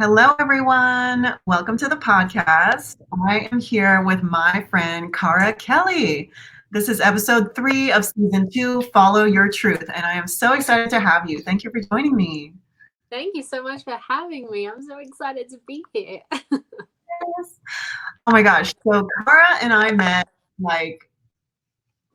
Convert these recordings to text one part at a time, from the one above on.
Hello, everyone. Welcome to the podcast. I am here with my friend, Cara Kelley. This is episode 3 of season 2, Follow Your Truth. And I am so excited to have you. Thank you for joining me. Thank you so much for having me. I'm so excited to be here. Yes. Oh my gosh. So, Cara and I met like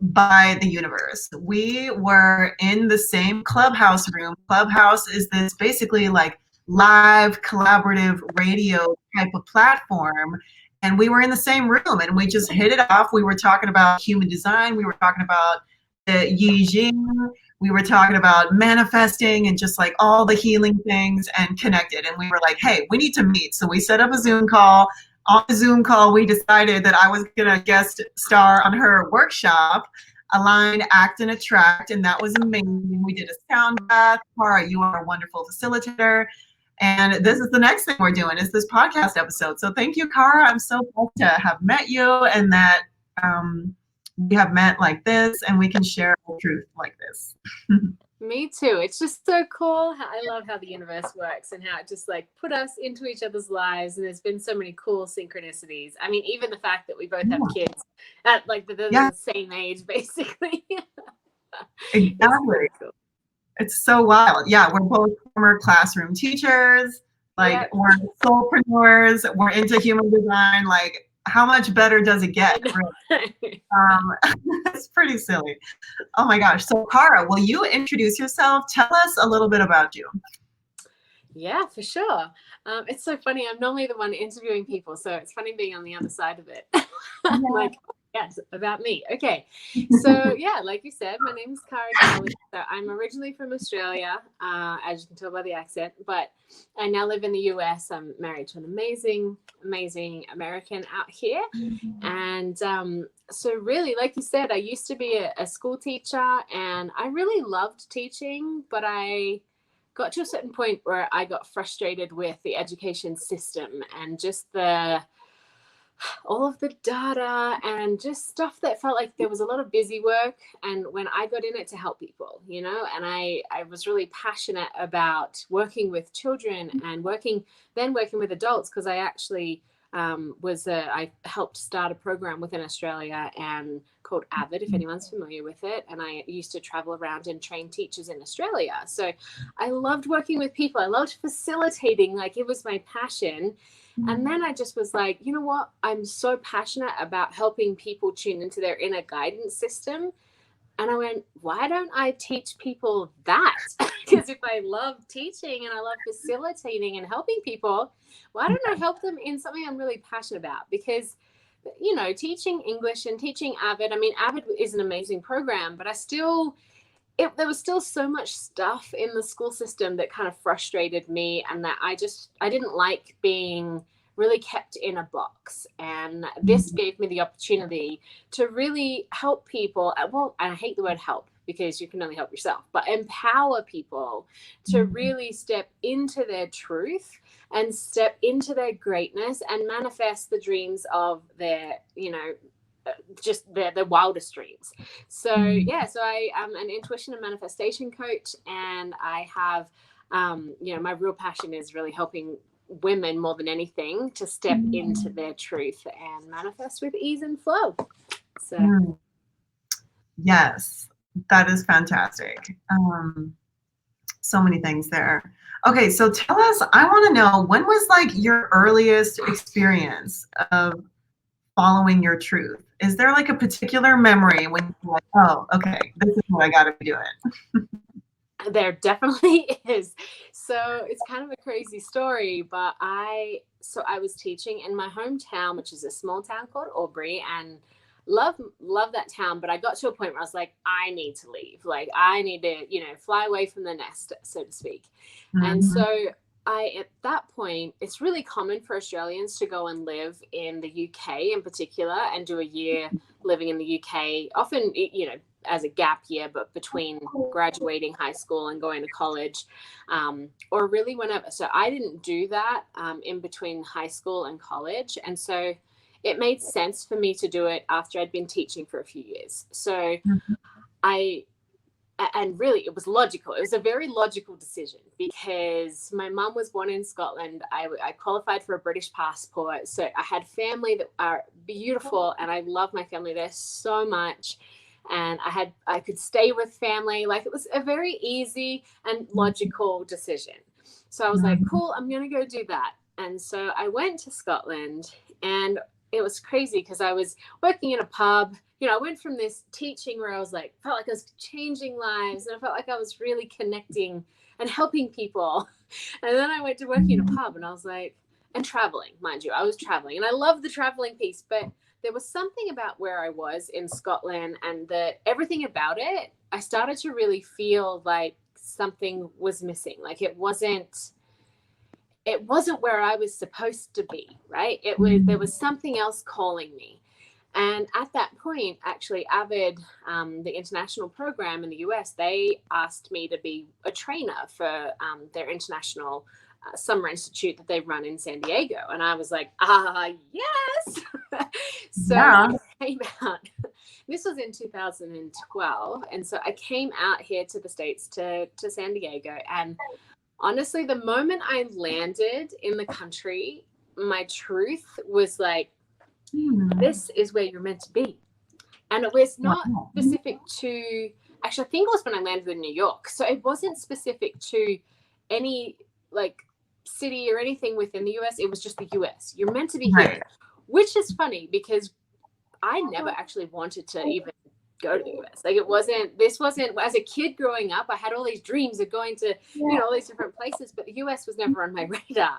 by the universe. We were in the same clubhouse room. Clubhouse is this basically like live collaborative radio type of platform. And we were in the same room and we just hit it off. We were talking about human design. We were talking about the Yi Jing. We were talking about manifesting and just like all the healing things and connected. And we were like, hey, we need to meet. So we set up a Zoom call. On the Zoom call, we decided that I was going to guest star on her workshop, Align, Act, and Attract, and that was amazing. We did a sound bath. Cara, you are a wonderful facilitator. And this is the next thing we're doing is this podcast episode. So thank you, Cara. I'm so glad to have met you and that we have met like this and we can share the truth like this. Me too. It's just so cool. I love how the universe works and how it just like put us into each other's lives. And there's been so many cool synchronicities. I mean, even the fact that we both have kids at like the same age, basically. Exactly. Cool. It's so wild. Yeah, we're both former classroom teachers. Like we're soulpreneurs. We're into human design. Like, how much better does it get? Really? It's pretty silly. Oh my gosh. So Cara, will you introduce yourself? Tell us a little bit about you. Yeah, for sure. It's so funny. I'm normally the one interviewing people, so it's funny being on the other side of it. Like, yes, about me. Okay. So yeah, like you said, my name is Cara Kelley. So I'm originally from Australia, as you can tell by the accent, but I now live in the US. I'm married to an amazing American out here. And so really, like you said, I used to be a school teacher and I really loved teaching, but I got to a certain point where I got frustrated with the education system and just all of the data and just stuff that felt like there was a lot of busy work. And when I got in it to help people, and I was really passionate about working with children and working with adults, because I actually I helped start a program within Australia and called Avid, if anyone's familiar with it. And I used to travel around and train teachers in Australia. So I loved working with people. I loved facilitating. Like, it was my passion. And then I just was like, you know what? I'm so passionate about helping people tune into their inner guidance system. And I went, why don't I teach people that? Because if I love teaching and I love facilitating and helping people, why don't I help them in something I'm really passionate about? Because, teaching English and teaching Avid, I mean, Avid is an amazing program, but there was still so much stuff in the school system that kind of frustrated me, and that I didn't like being really kept in a box. And this gave me the opportunity to really help people. Well, I hate the word help because you can only help yourself, but empower people to really step into their truth and step into their greatness and manifest the dreams of their, just their wildest dreams. So I am an intuition and manifestation coach, and I have my real passion is really helping women more than anything to step into their truth and manifest with ease and flow. So yes, that is fantastic. So many things there. Okay, so tell us, I want to know, when was like your earliest experience of following your truth? Is there like a particular memory when you're like, oh, okay, this is what I got to be doing? There definitely is. So it's kind of a crazy story, but I was teaching in my hometown, which is a small town called Albury, and love that town. But I got to a point where I was like, I need to leave. Like, I need to, fly away from the nest, so to speak. And so at that point, it's really common for Australians to go and live in the UK in particular and do a year living in the UK, often, as a gap year, but between graduating high school and going to college, or really whenever. So I didn't do that in between high school and college. And so it made sense for me to do it after I'd been teaching for a few years. So I and really it was logical. It was a very logical decision because my mum was born in Scotland. I qualified for a British passport. So I had family that are beautiful and I love my family there so much. And I could stay with family. Like, it was a very easy and logical decision. So I was like, cool, I'm going to go do that. And so I went to Scotland, and it was crazy because I was working in a pub. You know, I went from this teaching where I was like, felt like I was changing lives, and I felt like I was really connecting and helping people. And then I went to working in a pub, and I was like, and traveling, mind you, I was traveling, and I love the traveling piece, but there was something about where I was in Scotland and everything about it, I started to really feel like something was missing. Like it wasn't where I was supposed to be, right? There was something else calling me. And at that point, actually, Avid, the international program in the US, they asked me to be a trainer for their international summer institute that they run in San Diego. And I was like, yes. So I came out. This was in 2012. And so I came out here to the States, to San Diego. And honestly, the moment I landed in the country, my truth was like, this is where you're meant to be. And it was not specific to, actually, I think it was when I landed in New York. So it wasn't specific to any like city or anything within the US. It was just the US. You're meant to be here, which is funny because I never actually wanted to even go to the US. Like this wasn't, as a kid growing up, I had all these dreams of going to, you know, all these different places, but the US was never on my radar.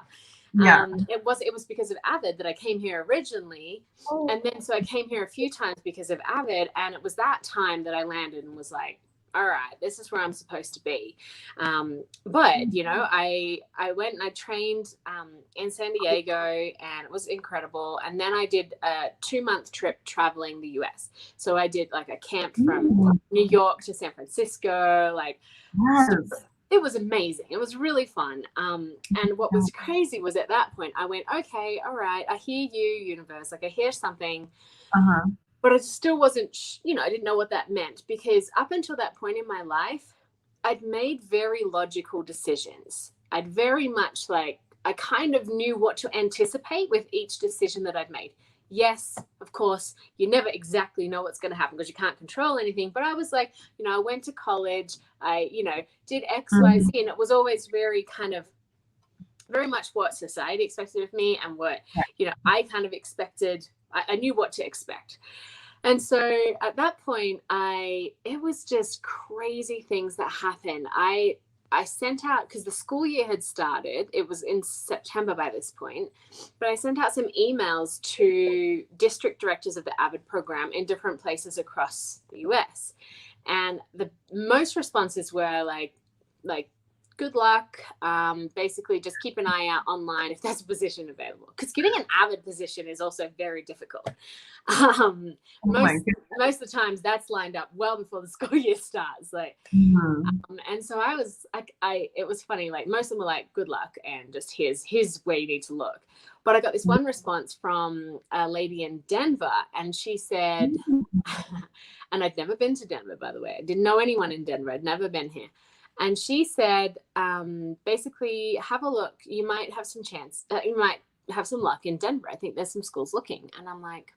It was because of Avid that I came here originally. And then so I came here a few times because of Avid. And it was that time that I landed and was like, all right, this is where I'm supposed to be. But, you know, I went and I trained in San Diego, and it was incredible. And then I did a 2-month trip traveling the US. So I did like a camp from New York to San Francisco. Like, it was amazing. It was really fun. And what was crazy was at that point, I went, okay, all right, I hear you, universe. Like, I hear something. But I still wasn't, you know, I didn't know what that meant, because up until that point in my life, I'd made very logical decisions. I'd very much like, I kind of knew what to anticipate with each decision that I'd made. Yes, of course, you never exactly know what's going to happen because you can't control anything. But I was like, you know, I went to college, I, you know, did X, Y, Z, and it was always very kind of, very much what society expected of me and what, you know, I kind of expected. I knew what to expect. And so at that point, it was just crazy things that happened. I sent out, because the school year had started, it was in September by this point, but I sent out some emails to district directors of the Avid program in different places across the US. And the most responses were like, good luck. Basically, just keep an eye out online if there's a position available. Because getting an Avid position is also very difficult. Most of the times that's lined up well before the school year starts. Like, and so I was like, it was funny. Like, most of them were like, good luck, and just here's where you need to look. But I got this one response from a lady in Denver, and she said, and I'd never been to Denver, by the way. I didn't know anyone in Denver. I'd never been here. And she said, basically, have a look. You might have some chance. You might have some luck in Denver. I think there's some schools looking. And I'm like,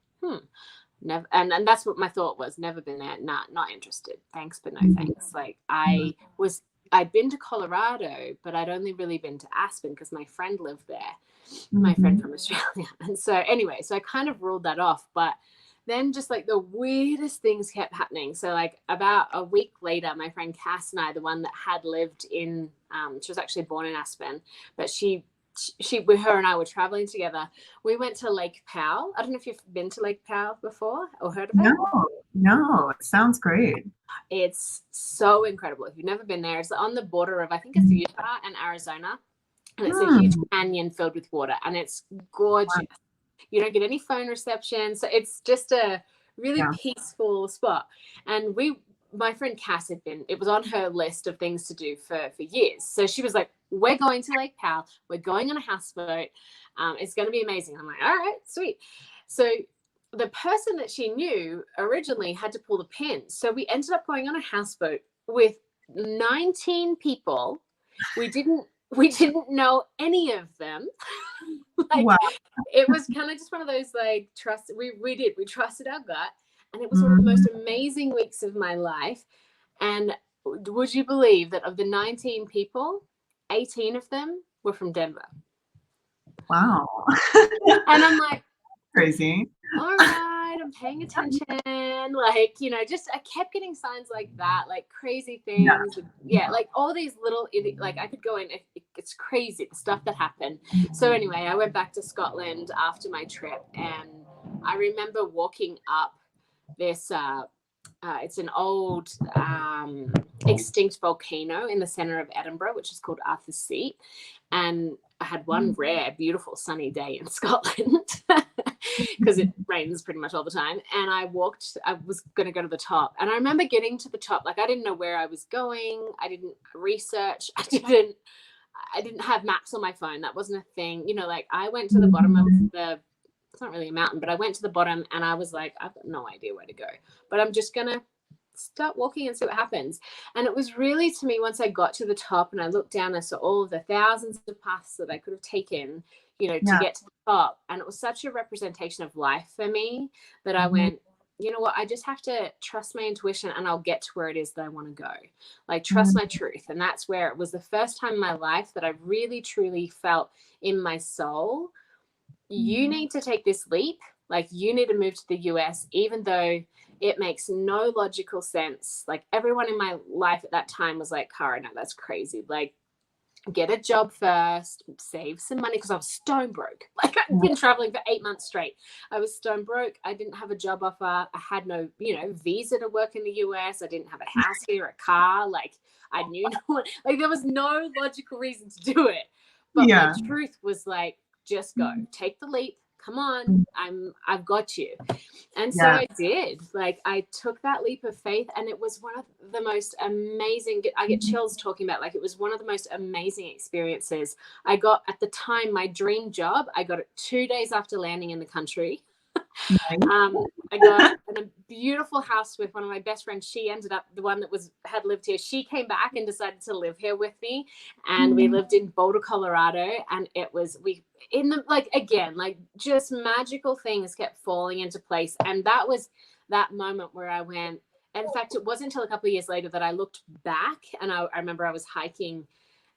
never. And that's what my thought was. Never been there. Not interested. Thanks, but no thanks. Like, I'd been to Colorado, but I'd only really been to Aspen because my friend lived there. My friend from Australia. And so anyway, so I kind of ruled that off. But then just like the weirdest things kept happening. So like about a week later, my friend Cass and I, the one that had lived in, she was actually born in Aspen, but her and I were traveling together. We went to Lake Powell. I don't know if you've been to Lake Powell before or heard of it. No, it sounds great. It's so incredible. If you've never been there, it's on the border of, I think it's Utah and Arizona. And it's a huge canyon filled with water, and it's gorgeous. Wow. You don't get any phone reception. So it's just a really peaceful spot. And my friend Cass had been, it was on her list of things to do for years. So she was like, we're going to Lake Powell. We're going on a houseboat. It's going to be amazing. I'm like, all right, sweet. So the person that she knew originally had to pull the pin. So we ended up going on a houseboat with 19 people. We didn't know any of them. Like, wow. it was kind of just one of those, like, we trusted our gut, and it was one of the most amazing weeks of my life. And would you believe that of the 19 people, 18 of them were from Denver? Wow. And I'm like, Crazy. all right, I'm paying attention. Like, just I kept getting signs like that, like crazy things. Yeah, like all these little, like I could go in, it's crazy, the stuff that happened. So anyway, I went back to Scotland after my trip, and I remember walking up this, it's an old extinct volcano in the center of Edinburgh, which is called Arthur's Seat. And I had one rare, beautiful sunny day in Scotland because it rains pretty much all the time. And I was going to go to the top. And I remember getting to the top. Like, I didn't know where I was going. I didn't research. I didn't have maps on my phone. That wasn't a thing. Like, I went to the bottom of it's not really a mountain, but I went to the bottom and I was like, I've got no idea where to go, but I'm just going to start walking and see what happens. And it was really, to me, once I got to the top and I looked down, I saw all of the thousands of paths that I could have taken, to get to the top. And it was such a representation of life for me that I went, you know what, I just have to trust my intuition and I'll get to where it is that I want to go. Like, trust my truth. And that's where it was the first time in my life that I really, truly felt in my soul, you need to take this leap. Like, you need to move to the US, even though it makes no logical sense. Like, everyone in my life at that time was like, Cara, no, that's crazy. Like, get a job first, save some money, because I was stone broke. Like, I'd been traveling for 8 months straight. I was stone broke. I didn't have a job offer. I had no, visa to work in the US. I didn't have a house here, a car. Like, I knew no one. Like, there was no logical reason to do it. But my truth was like, just go, take the leap. Come on, I've got you. And so I did. Like, I took that leap of faith, and it was one of the most amazing, I get chills talking about, like, it was one of the most amazing experiences. I got, at the time, my dream job. I got it 2 days after landing in the country. I got a beautiful house with one of my best friends. She ended up, the one that had lived here, she came back and decided to live here with me, and we lived in Boulder, Colorado. And it was, just magical things kept falling into place. And that was that moment where I went, and in fact, it wasn't until a couple of years later that I looked back, and I remember I was hiking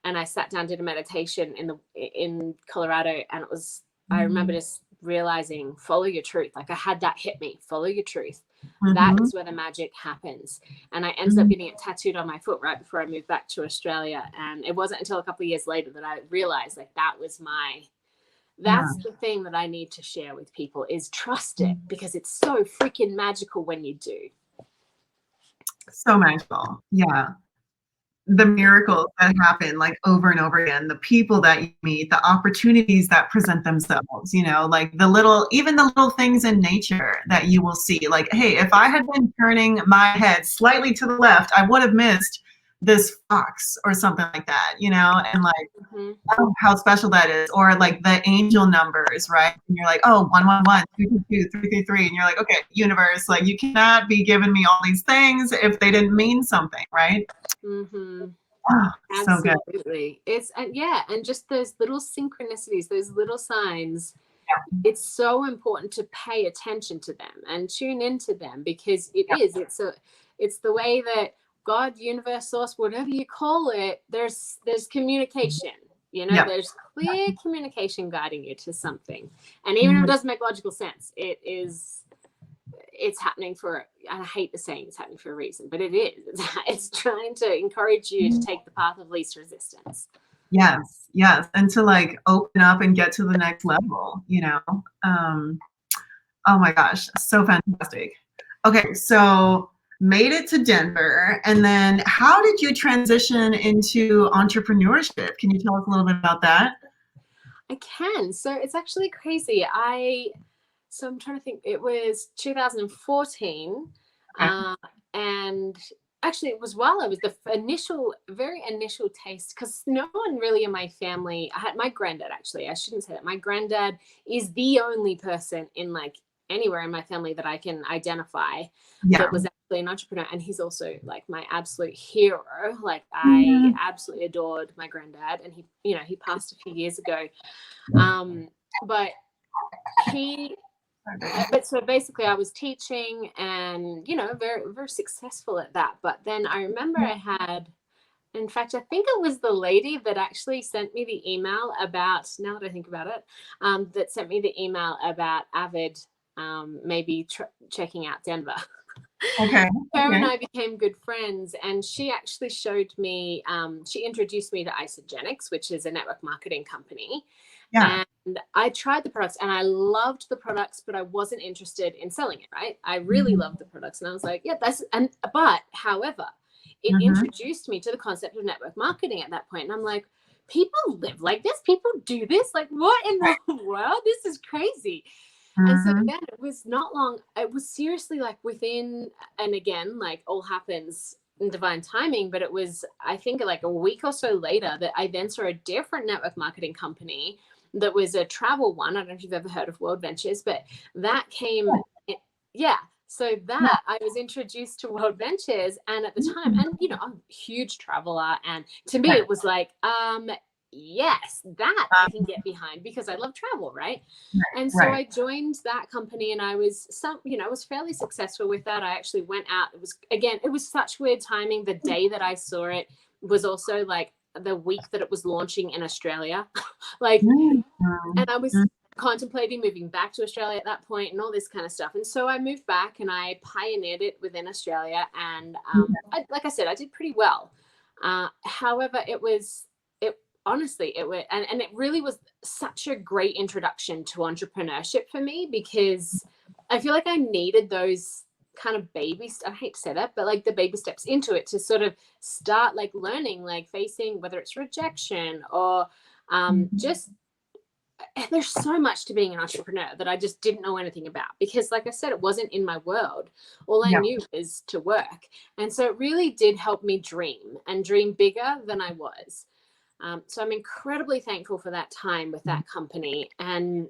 and I sat down, did a meditation in Colorado, and it was, I remember just realizing, follow your truth. Like, I had that hit me, follow your truth. That is where the magic happens. And I ended up getting it tattooed on my foot right before I moved back to Australia. And it wasn't until a couple of years later that I realized, like, that's the thing that I need to share with people, is trust it, because it's so freaking magical when you do. So magical. Yeah. The miracles that happen, like, over and over again, the people that you meet, the opportunities that present themselves, like even the little things in nature that you will see. Like, hey, if I had been turning my head slightly to the left, I would have missed this fox or something like that, and like, oh, how special that is. Or like the angel numbers, right? And you're like, oh, 111, 222, 333, and you're like, okay, universe, like, you cannot be giving me all these things if they didn't mean something, right? Oh, absolutely. So it's, and just those little synchronicities, those little signs, it's so important to pay attention to them and tune into them, because it's the way that God, universe, source, whatever you call it, there's communication. There's clear communication guiding you to something. And even if it doesn't make logical sense, it's happening for, and I hate the saying it's happening for a reason, but it is. It's trying to encourage you to take the path of least resistance. Yes. And to, like, open up and get to the next level, oh my gosh, so fantastic. Okay, so made it to Denver, and then how did you transition into entrepreneurship? Can you tell us a little bit about that? I can. So it's actually crazy. So I'm trying to think, it was 2014. Okay. And actually it was while I was very initial taste, because no one really in my family, I had my granddad, actually, I shouldn't say that. My granddad is the only person in, like, anywhere in my family that I can identify that was actually an entrepreneur, and he's also like my absolute hero. Like I absolutely adored my granddad, and he passed a few years ago. But so basically I was teaching and, very, very successful at that. But then I remember in fact, I think it was the lady that actually sent me the email about, now that I think about it, that sent me the email about Avid maybe checking out Denver. Okay. Her and I became good friends, and she actually showed me, she introduced me to Isogenics, which is a network marketing company. Yeah. And I tried the products and I loved the products, but I wasn't interested in selling it, right? I really loved the products. And I was like, yeah, but however, it introduced me to the concept of network marketing at that point. And I'm like, people live like this, people do this. Like, what in the world? This is crazy. And so then it was not long. It was seriously like within, and again, like all happens in divine timing, but it was, I think, like a week or so later that I then saw a different network marketing company that was a travel one. I don't know if you've ever heard of World Ventures, but that came, so that I was introduced to World Ventures, and at the time, and I'm a huge traveler, and to me it was like, yes, that I can get behind because I love travel, right? And so I joined that company, and I was was fairly successful with that. I actually went out. It was such weird timing. The day that I saw it was also like the week that it was launching in Australia. And I was contemplating moving back to Australia at that point and all this kind of stuff. And so I moved back and I pioneered it within Australia. And like I said, I did pretty well. However, honestly, it was, and it really was such a great introduction to entrepreneurship for me, because I feel like I needed those kind of I hate to say that, but like the baby steps into it to sort of start like learning, like facing whether it's rejection or just, there's so much to being an entrepreneur that I just didn't know anything about, because like I said, it wasn't in my world. All I knew was to work. And so it really did help me dream bigger than I was. So I'm incredibly thankful for that time with that company. And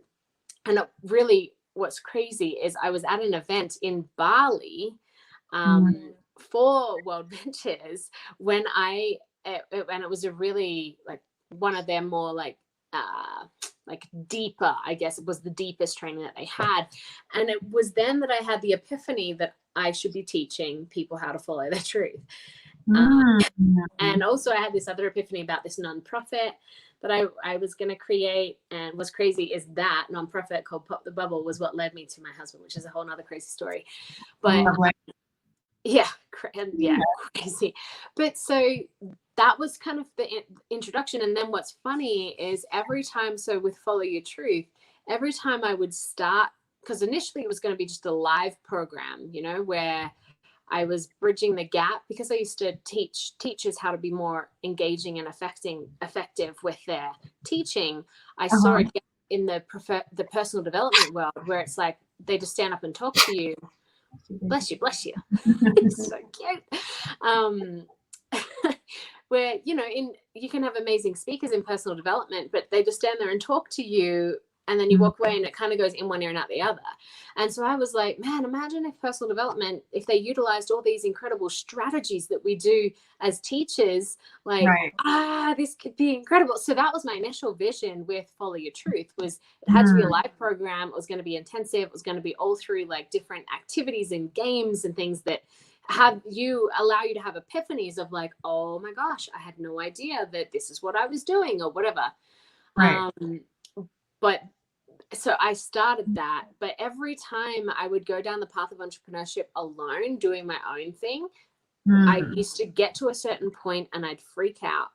it really, what's crazy is I was at an event in Bali for World Ventures when it was a really like one of their more like deeper, I guess it was the deepest training that they had. And it was then that I had the epiphany that I should be teaching people how to follow their truth. And also I had this other epiphany about this nonprofit that I was going to create. And what's crazy is that nonprofit called Pop the Bubble was what led me to my husband, which is a whole nother crazy story. But crazy. But so that was kind of the introduction. And then what's funny is so with Follow Your Truth, every time I would start, because initially it was going to be just a live program, where I was bridging the gap, because I used to teach teachers how to be more engaging and effective with their teaching. I saw a gap in the personal development world where it's like they just stand up and talk to you. Bless you. It's so cute. Where, you can have amazing speakers in personal development, but they just stand there and talk to you, and then you walk away and it kind of goes in one ear and out the other. And so I was like, man, imagine if personal development, if they utilized all these incredible strategies that we do as teachers, this could be incredible. So that was my initial vision with Follow Your Truth, was it had to be a live program. It was going to be intensive. It was going to be all through like different activities and games and things that allow you to have epiphanies of like, oh my gosh, I had no idea that this is what I was doing or whatever. But so I started that, but every time I would go down the path of entrepreneurship alone, doing my own thing, I used to get to a certain point and I'd freak out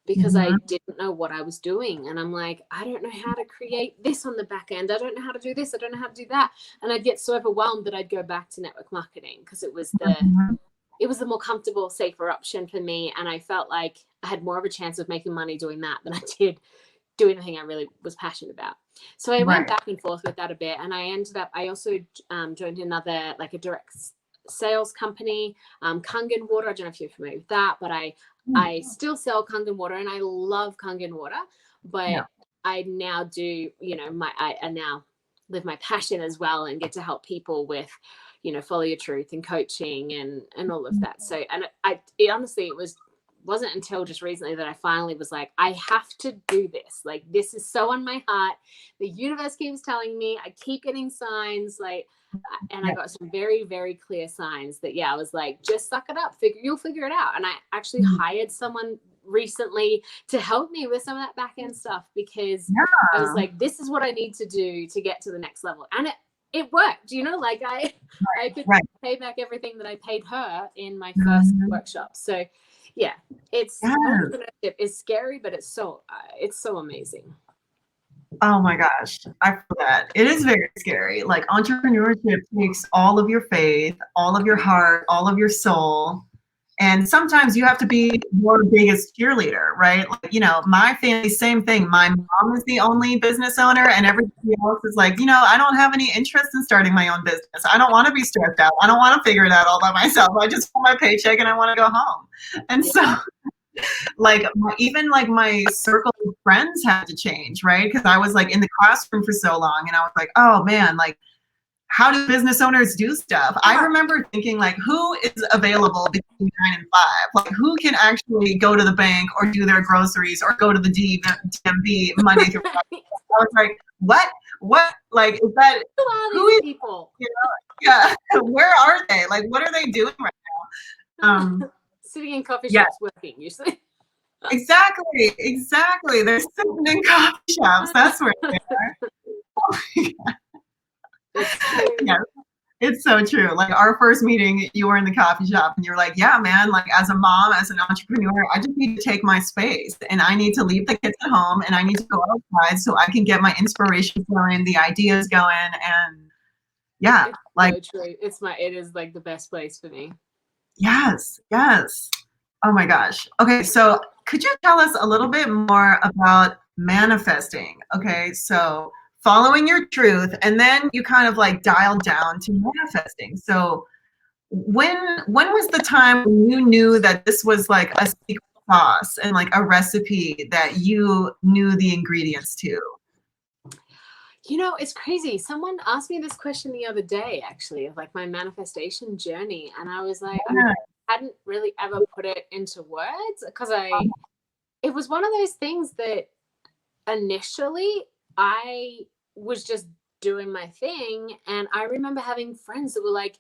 because I didn't know what I was doing. And I'm like, I don't know how to create this on the back end. I don't know how to do this. I don't know how to do that. And I'd get so overwhelmed that I'd go back to network marketing because it was the more comfortable, safer option for me. And I felt like I had more of a chance of making money doing that than I did doing the thing I really was passionate about. So I went back and forth with that a bit. And I also joined another, like a direct sales company, Kangen water. I don't know if you're familiar with that, but I still sell Kangen water and I love Kangen water, but I now do, I now live my passion as well and get to help people with, follow your truth and coaching and all of that. So, and honestly, wasn't until just recently that I finally was like, I have to do this. Like, this is so on my heart. The universe keeps telling me, I keep getting signs, like, and I got some very, very clear signs that, I was like, just suck it up. You'll figure it out. And I actually hired someone recently to help me with some of that back end stuff, because I was like, this is what I need to do to get to the next level. And it worked, like I could pay back everything that I paid her in my first workshop. So entrepreneurship is scary, but it's so amazing. Oh my gosh, I feel that. It is very scary. Like, entrepreneurship takes all of your faith, all of your heart, all of your soul. And sometimes you have to be your biggest cheerleader, right? Like, my family, same thing. My mom is the only business owner, and everybody else is like, I don't have any interest in starting my own business. I don't want to be stressed out. I don't want to figure it out all by myself. I just want my paycheck and I want to go home. And so, like, even like my circle of friends had to change, right? Because I was like in the classroom for so long, and I was like, oh man, like, how do business owners do stuff? I remember thinking, like, who is available between 9 and 5? Like, who can actually go to the bank or do their groceries or go to the DMV Monday through Friday? I was like, what? Like, is that who is people? Where are they? Like, what are they doing right now? Sitting in coffee shops working, usually. Exactly. They're sitting in coffee shops. That's where they are. Oh my God. Yes, it's so true. Like, our first meeting, you were in the coffee shop and you're like, yeah, man, like, as a mom, as an entrepreneur, I just need to take my space, and I need to leave the kids at home, and I need to go outside so I can get my inspiration going, the ideas going. And it's so true. It is like the best place for me. Yes. Oh my gosh. Okay. So could you tell us a little bit more about manifesting? Okay. So following your truth, and then you kind of like dialed down to manifesting. So when was the time when you knew that this was like a secret sauce and like a recipe that you knew the ingredients to? It's crazy. Someone asked me this question the other day, actually, of like my manifestation journey. And I was like, I hadn't really ever put it into words, because it was one of those things that initially I was just doing my thing. And I remember having friends that were like,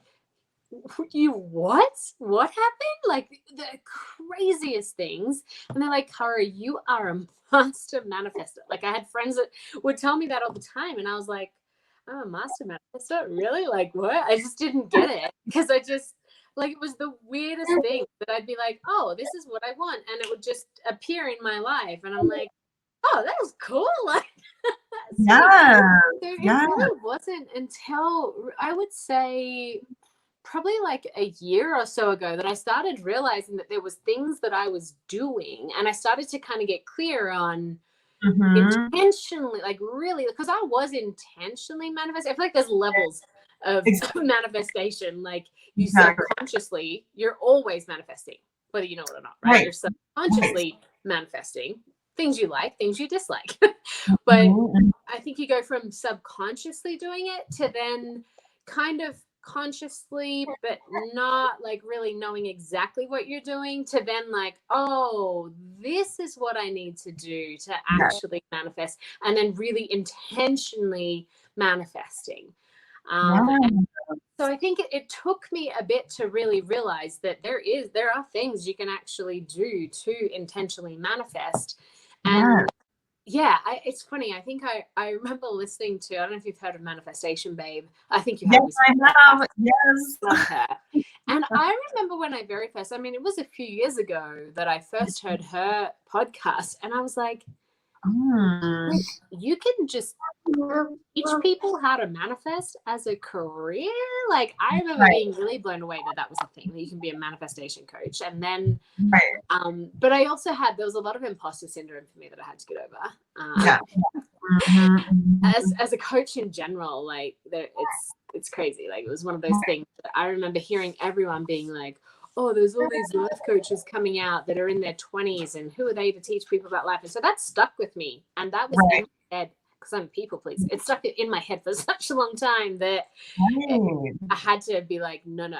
what happened? Like, the craziest things. And they're like, Cara, you are a master manifestor. Like, I had friends that would tell me that all the time, and I was like, I'm a master manifestor? Really? Like, what? I just didn't get it, because I just, like, it was the weirdest thing that I'd be like, oh, this is what I want, and it would just appear in my life, and I'm like, oh, that was cool. Like, it really wasn't until, I would say, probably like a year or so ago, that I started realizing that there was things that I was doing, and I started to kind of get clear on intentionally, like, really, because I was intentionally manifesting. I feel like there's levels of manifestation. Like, you subconsciously, you're always manifesting, whether you know it or not, right? You're subconsciously manifesting things you like, things you dislike. But I think you go from subconsciously doing it to then kind of consciously, but not like really knowing exactly what you're doing, to then like, oh, this is what I need to do to actually manifest, and then really intentionally manifesting. And so I think it took me a bit to really realize that there are things you can actually do to intentionally manifest. And it's funny. I think I remember listening to, I don't know if you've heard of Manifestation Babe. I think you have. Yes, I have. Yes. Love her. And I remember when I very first, I mean, it was a few years ago that I first heard her podcast, and I was like, you can just teach people how to manifest as a career. Like, I remember being really blown away that was a thing, that you can be a manifestation coach. And then but I also there was a lot of imposter syndrome for me that I had to get over. As a coach in general, like, it's crazy. Like, it was one of those things that I remember hearing everyone being like, oh, there's all these life coaches coming out that are in their 20s, and who are they to teach people about life? And so that stuck with me, and that was in my head, because I'm a people pleaser. It stuck in my head for such a long time that I had to be like, no,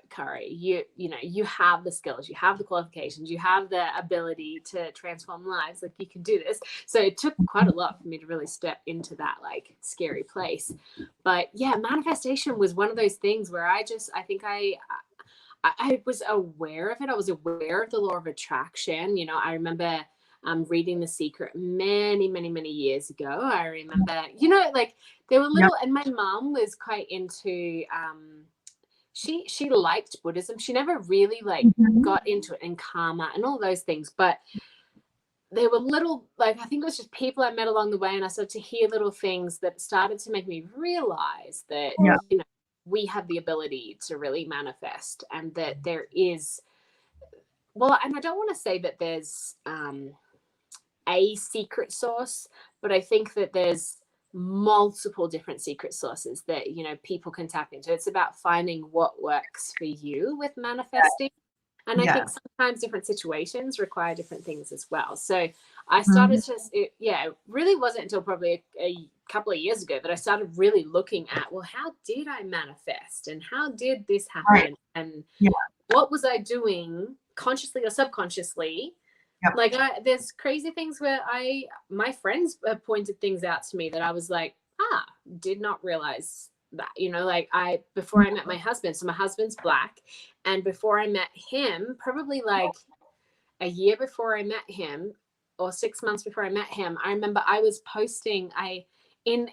Kari, you know, you have the skills, you have the qualifications, you have the ability to transform lives. Like, you can do this. So it took quite a lot for me to really step into that like scary place. But yeah, manifestation was one of those things where I think I was aware of it. I was aware of the law of attraction. You know, I remember reading The Secret many years ago. I remember, you know, like there were little, and my mom was quite into, she liked Buddhism. She never really like got into it, and karma and all those things. But there were little, like, I think it was just people I met along the way, and I started to hear little things that started to make me realize that, you know, we have the ability to really manifest, and that there is, well, and I don't want to say that there's a secret source, but I think that there's multiple different secret sources that, you know, people can tap into. It's about finding what works for you with manifesting. And I think sometimes different situations require different things as well. So I started to, it really wasn't until probably a couple of years ago that I started really looking at, well, how did I manifest, and how did this happen? And what was I doing consciously or subconsciously? Like, there's crazy things where my friends pointed things out to me that I was like, did not realize that, you know, like before I met my husband, so my husband's Black, and before I met him, probably like a year before I met him, or 6 months before I met him, I remember I was posting, in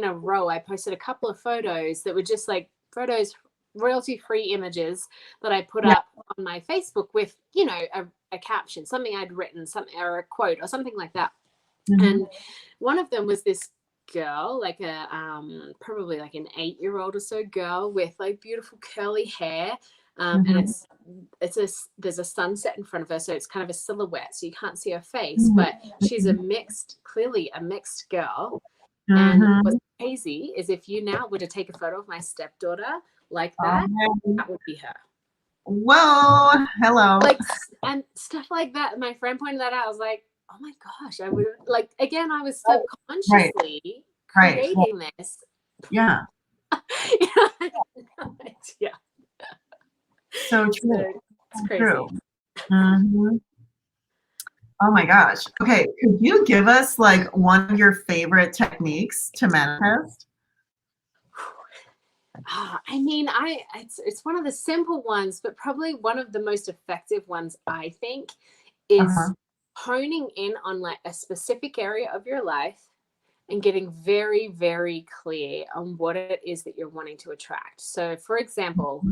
a row, I posted a couple of photos that were just like photos, royalty-free images that I put up on my Facebook with, you know, a caption, something I'd written, something, or a quote or something like that. And one of them was this girl, like probably like an 8-year-old or so girl with like beautiful curly hair, and there's a sunset in front of her, so it's kind of a silhouette, so you can't see her face, but she's clearly a mixed girl. And what's crazy is, if you now were to take a photo of my stepdaughter like that, that would be her. Whoa, hello. Like, and stuff like that. My friend pointed that out. I was like, oh my gosh, I would, like, again, I was subconsciously creating this. Yeah. Yeah. So true. So it's crazy. Oh my gosh. Okay. Could you give us like one of your favorite techniques to manifest? I mean, it's one of the simple ones, but probably one of the most effective ones, I think, is honing in on like a specific area of your life and getting very, very clear on what it is that you're wanting to attract. So, for example,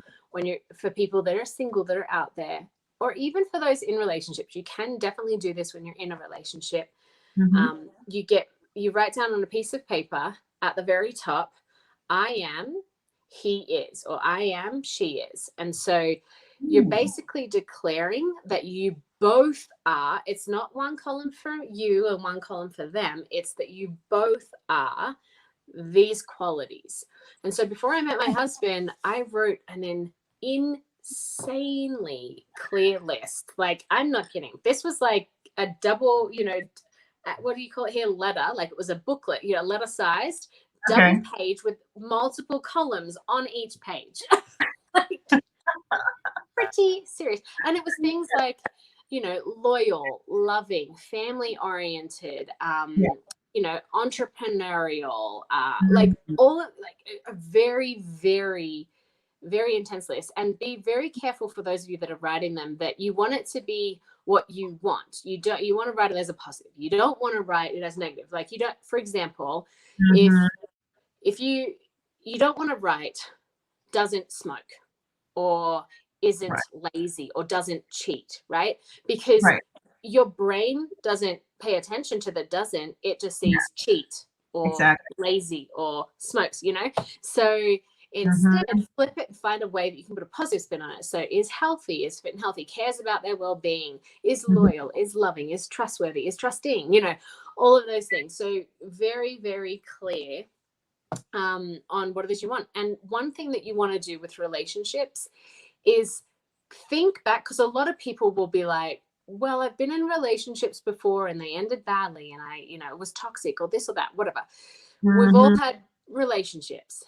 for people that are single, that are out there, or even for those in relationships, you can definitely do this when you're in a relationship. You write down on a piece of paper at the very top, I am, he is, or I am, she is. And so you're basically declaring that you both are. It's not one column for you and one column for them. It's that you both are these qualities. And so before I met my husband, I wrote an insanely clear list. Like, I'm not kidding. This was like a double, you know, what do you call it here? Letter. Like, it was a booklet, you know, letter sized, double page with multiple columns on each page. Like, pretty serious. And it was things like, you know, loyal, loving, family oriented, you know, entrepreneurial, like all of, like a very, very, very intense list. And be very careful, for those of you that are writing them, that you want it to be what you want. You want to write it as a positive. You don't want to write it as negative. Like, you don't, for example, if you don't want to write doesn't smoke, or isn't lazy, or doesn't cheat, right? Because your brain doesn't pay attention to the doesn't, it just sees cheat or lazy or smokes, you know? So instead, flip it and find a way that you can put a positive spin on it. So is healthy, is fit and healthy, cares about their well-being, is loyal, is loving, is trustworthy, is trusting, you know, all of those things. So very, very clear on what it is you want. And one thing that you want to do with relationships is think back, because a lot of people will be like, well, I've been in relationships before and they ended badly and it was toxic or this or that, whatever. We've all had relationships.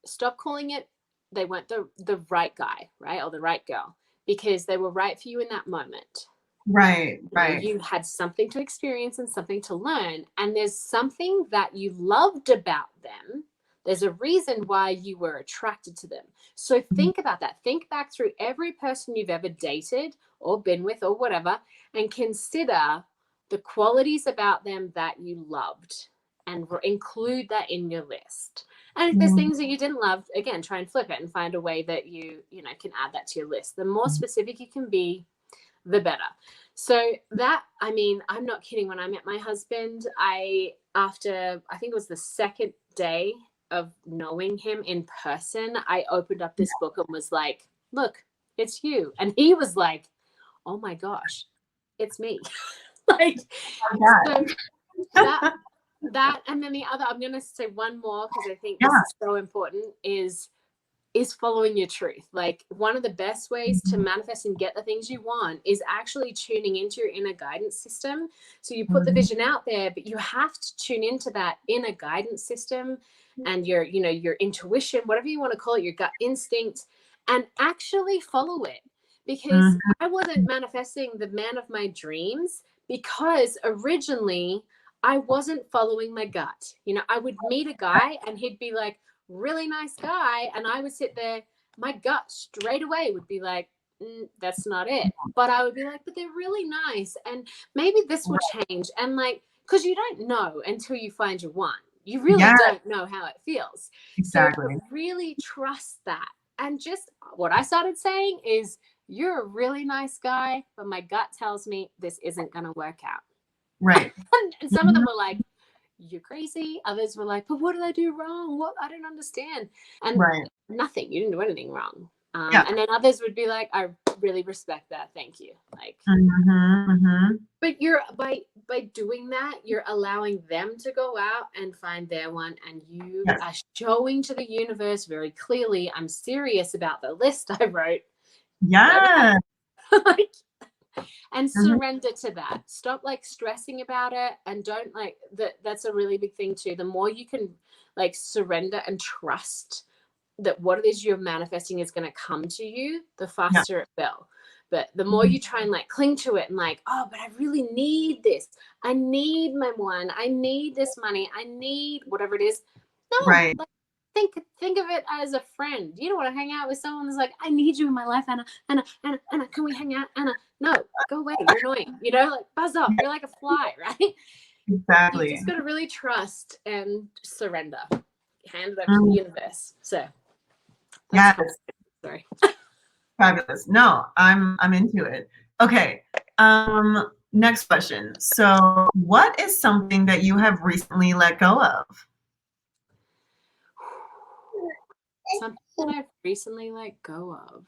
Stop calling it they weren't the right guy, right? Or the right girl, because they were right for you in that moment. Right. You had something to experience and something to learn. And there's something that you loved about them. There's a reason why you were attracted to them. So think about that. Think back through every person you've ever dated or been with or whatever, and consider the qualities about them that you loved and include that in your list. And if there's things that you didn't love, again, try and flip it and find a way that you can add that to your list. The more specific you can be, the better. So that, I'm not kidding. When I met my husband, after I think it was the second day of knowing him in person, I opened up this book and was like, look, it's you. And he was like, oh my gosh, it's me. Like, so that, and then the other, I'm going to say one more, because I think this is so important, is following your truth. Like, one of the best ways to manifest and get the things you want is actually tuning into your inner guidance system. So you put the vision out there, but you have to tune into that inner guidance system and your intuition, whatever you want to call it, your gut instinct, and actually follow it. Because I wasn't manifesting the man of my dreams because originally I wasn't following my gut. I would meet a guy and he'd be like, really nice guy, and I would sit there, my gut straight away would be like, that's not it. But I would be like, but they're really nice, and maybe this will change. And like, because you don't know until you find your one. You really don't know how it feels. Exactly. So really trust that. And just what I started saying is, you're a really nice guy, but my gut tells me this isn't going to work out. Right. And some of them were like, you're crazy. Others were like, but what did I do wrong? What? I don't understand. And nothing. You didn't do anything wrong. And then others would be like, I really respect that. Thank you. Like, but you're by doing that, you're allowing them to go out and find their one, and you are showing to the universe very clearly, I'm serious about the list I wrote. Yeah. And surrender to that. Stop like stressing about it, and don't like that. That's a really big thing too. The more you can like surrender and trust that what it is you're manifesting is going to come to you, the faster it will. But the more you try and like cling to it and like, oh, but I really need this. I need my one. I need this money. I need whatever it is. No, like, think of it as a friend. You don't want to hang out with someone that's like, I need you in my life, Anna, can we hang out, Anna? No, go away. You're annoying. Like, buzz off. You're like a fly, right? Exactly. You just got to really trust and surrender. Hand it over to the universe. So, sorry. Fabulous. No, I'm into it. Okay. Next question. So, what is something that you have recently let go of? Something that I've recently let go of.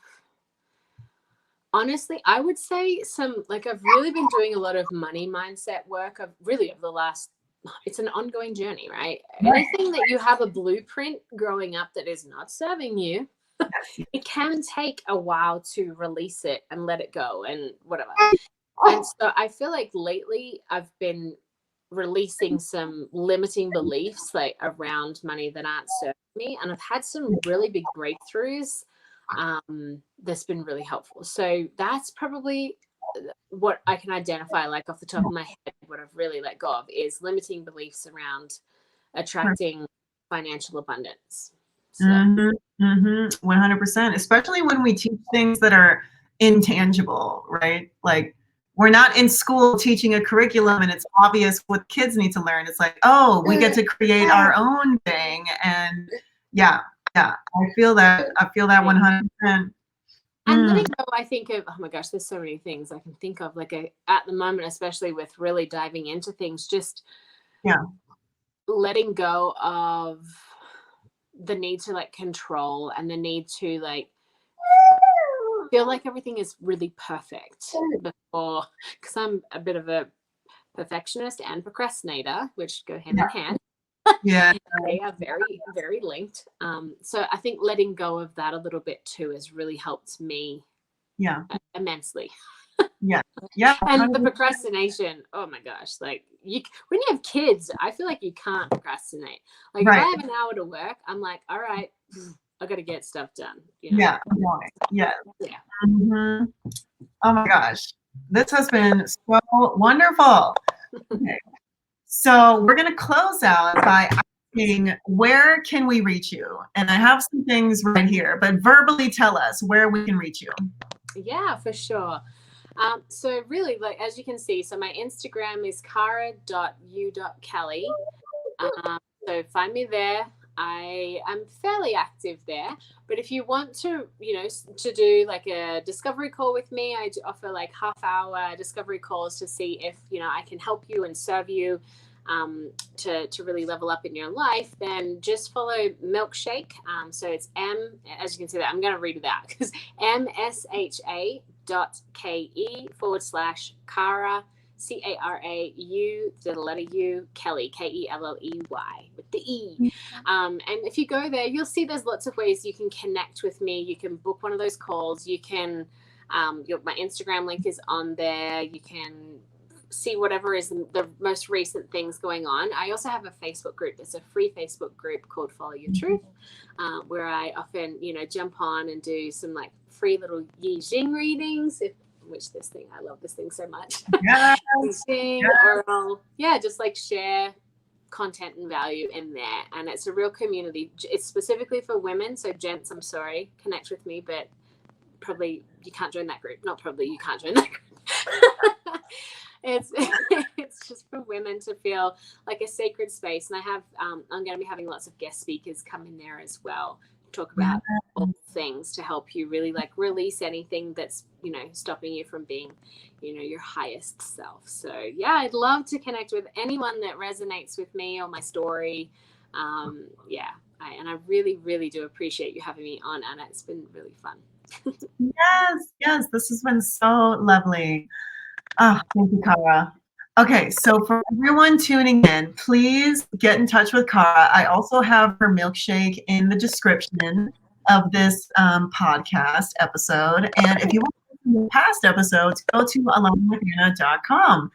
Honestly, I would say I've really been doing a lot of money mindset work of the last, it's an ongoing journey, right? Anything that you have a blueprint growing up that is not serving you, it can take a while to release it and let it go and whatever. And so I feel like lately I've been releasing some limiting beliefs like around money that aren't serving me, and I've had some really big breakthroughs that's been really helpful. So that's probably what I can identify, like off the top of my head, what I've really let go of is limiting beliefs around attracting financial abundance. So. 100%, especially when we teach things that are intangible, right? Like, we're not in school teaching a curriculum and it's obvious what kids need to learn. It's like, oh, we get to create our own thing. And I feel that 100%. And letting go, I think of, oh my gosh, there's so many things I can think of, like at the moment, especially with really diving into things, just letting go of the need to like control and the need to like feel like everything is really perfect before, because I'm a bit of a perfectionist and procrastinator, which go hand in hand. They are very, very linked. So I think letting go of that a little bit too has really helped me immensely. Yeah. Yeah. And the procrastination, oh my gosh, like when you have kids, I feel like you can't procrastinate. Like Right. if I have an hour to work, I'm like, all right, I got to get stuff done. You know? Yeah. Right. Yeah. Yeah. Mm-hmm. Oh my gosh. This has been so wonderful. Okay. So we're going to close out by asking, where can we reach you? And I have some things right here, but verbally tell us where we can reach you. Yeah, for sure. So really, like, as you can see, so my Instagram is cara.u.kelley. So find me there. I am fairly active there, but if you want to, to do like a discovery call with me, I offer like half-hour discovery calls to see if, I can help you and serve you to really level up in your life. Then just follow Milkshake. So it's as you can see that, I'm going to read it out because msha.ke/Cara, CARAU, the letter U, Kelley, KELLEY, with the E. And if you go there, you'll see there's lots of ways you can connect with me. You can book one of those calls. You can, my Instagram link is on there. You can see whatever is the most recent things going on. I also have a Facebook group. It's a free Facebook group called Follow Your Truth, where I often, jump on and do some like free little Yi Jing readings. I love this thing so much. Yes. Or I'll, just like share content and value in there. And it's a real community. It's specifically for women. So gents, I'm sorry, connect with me, but probably you can't join that group. Not probably, you can't join that group. It's just for women to feel like a sacred space. And I'm going to be having lots of guest speakers come in there as well, talk about all things to help you really like release anything that's, stopping you from being, your highest self. So yeah, I'd love to connect with anyone that resonates with me or my story. And I really, really do appreciate you having me on, Anna. It's been really fun. Yes, this has been so lovely. Oh, thank you, Cara. Okay, so for everyone tuning in, please get in touch with Cara. I also have her milkshake in the description of this podcast episode. And if you want to listen to past episodes, go to alonewithanna.com.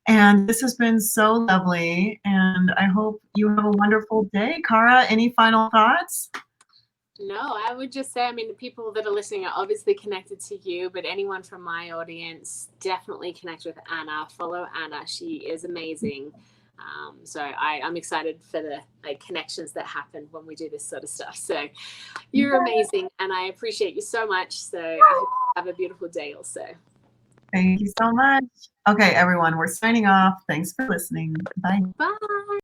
And this has been so lovely. And I hope you have a wonderful day. Cara, any final thoughts? No, I would just say, the people that are listening are obviously connected to you, but anyone from my audience, definitely connect with Anna. Follow Anna. She is amazing. So I'm excited for the connections that happen when we do this sort of stuff. So you're amazing, and I appreciate you so much. So I hope you have a beautiful day also. Thank you so much. Okay, everyone, we're signing off. Thanks for listening. Bye. Bye.